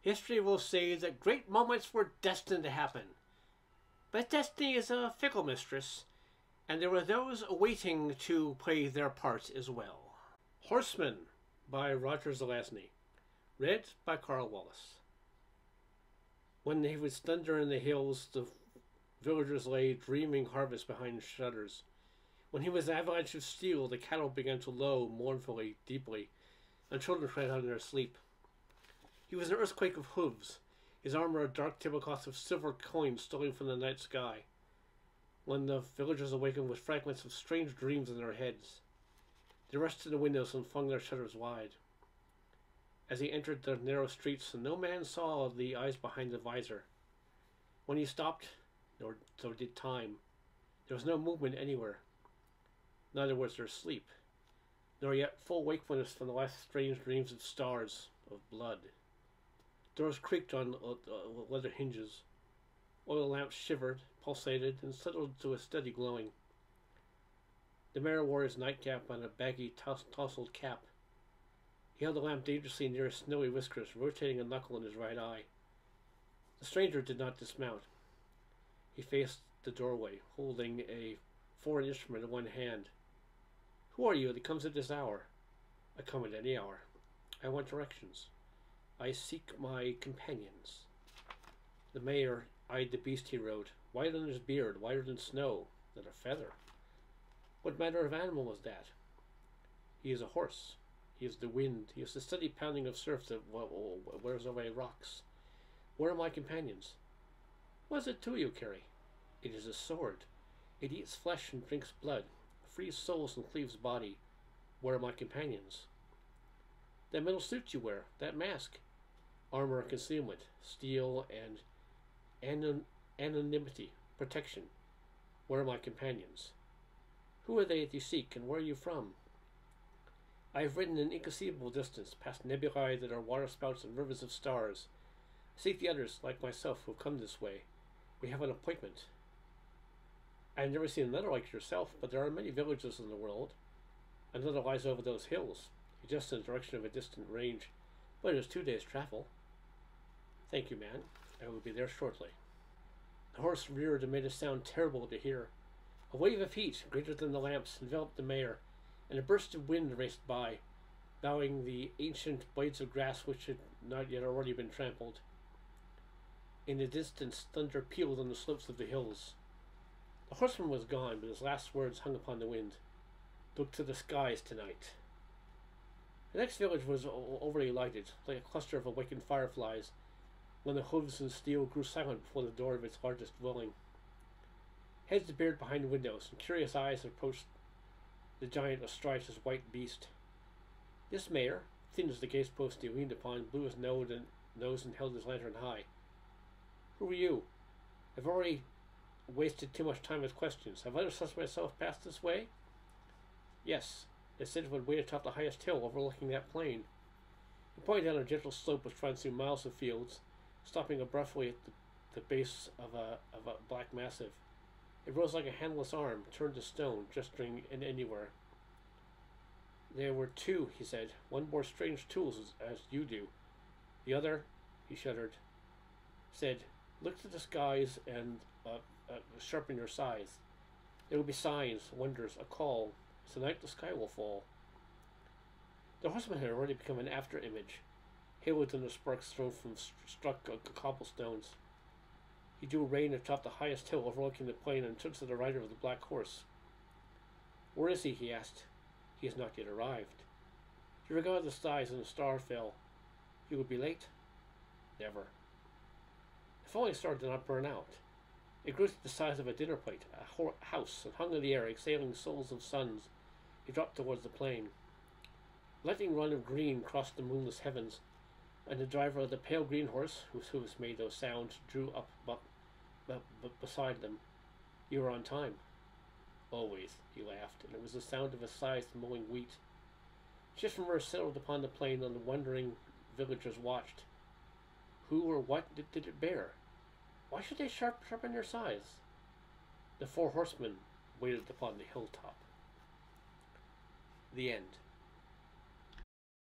History will say that great moments were destined to happen. But destiny is a fickle mistress, and there were those awaiting to play their part as well. Horseman by Roger Zelazny. Read by Karl. When there was thunder in the hills, the villagers lay dreaming harvest behind shutters. When he was an avalanche of steel, the cattle began to low mournfully, deeply, and children cried out in their sleep. He was an earthquake of hooves, his armor a dark tablecloth of silver coins stolen from the night sky. When the villagers awakened with fragments of strange dreams in their heads, they rushed to the windows and flung their shutters wide. As he entered the narrow streets, no man saw the eyes behind the visor. When he stopped, nor so did time. There was no movement anywhere. Neither was there sleep, nor yet full wakefulness from the last strange dreams of stars, of blood. Doors creaked on leather hinges. Oil lamps shivered, pulsated, and settled to a steady glowing. The mayor wore his nightcap on a baggy, tousled cap. He held the lamp dangerously near his snowy whiskers, rotating a knuckle in his right eye. The stranger did not dismount. He faced the doorway, holding a foreign instrument in one hand. "Who are you that comes at this hour?" "I come at any hour. I want directions. I seek my companions." The mayor eyed the beast he rode, whiter than his beard, whiter than snow, than a feather. What manner of animal was that? "He is a horse. He is the wind. He is the steady pounding of surf that wears away rocks. Where are my companions?" "What is it to you, Carrie?" "It is a sword. It eats flesh and drinks blood, frees souls and cleaves body. Where are my companions?" "That metal suit you wear, that mask." "Armor and concealment, steel and anonymity, protection. Where are my companions?" "Who are they that you seek, and where are you from?" "I have ridden an inconceivable distance, past nebulae that are waterspouts and rivers of stars. Seek the others, like myself, who have come this way. We have an appointment." "I have never seen another like yourself, but there are many villages in the world. Another lies over those hills, just in the direction of a distant range, but it is 2 days' travel." "Thank you, man. I will be there shortly." The horse reared and made a sound terrible to hear. A wave of heat, greater than the lamps, enveloped the mayor, and a burst of wind raced by, bowing the ancient blades of grass which had not yet already been trampled. In the distance, thunder pealed on the slopes of the hills. The horseman was gone, but his last words hung upon the wind. "Look to the skies tonight." The next village was overly lighted, like a cluster of awakened fireflies, when the hooves and steel grew silent before the door of its largest dwelling. Heads appeared behind the windows, and curious eyes approached the giant astride his white beast. This mayor, thin as the gatepost he leaned upon, blew his nose and held his lantern high. "Who are you? I've already wasted too much time with questions. Have I just myself passed this way?" "Yes. They said it would wait atop the highest hill overlooking that plain." He pointed down a gentle slope which runs through miles of fields, stopping abruptly at the base of a black massive. It rose like a handless arm, turned to stone, gesturing in anywhere. "There were two," he said. "One bore strange tools as you do. The other," he shuddered, said, "look to the skies and sharpen your size. There will be signs, wonders, a call. Tonight the sky will fall." The horseman had already become an after-image, hailed in the sparks thrown from struck cobblestones. He drew rein atop the highest hill overlooking the plain and turned to the rider of the black horse. "Where is he?" he asked. "He has not yet arrived." He regarded the skies, and the star fell. "He would be late?" "Never." The falling star did not burn out. It grew to the size of a dinner plate, a house, and hung in the air, exhaling souls of suns. He dropped towards the plain. A lightning run of green crossed the moonless heavens, and the driver of the pale green horse, whose hoofs made those sounds, drew up beside them. "You are on time." "Always," he laughed, and it was the sound of a scythe mowing wheat. Shift from earth settled upon the plain, and the wondering villagers watched. Who or what did it bear? Why should they sharpen their scythes? The 4 horsemen waited upon the hilltop. The end.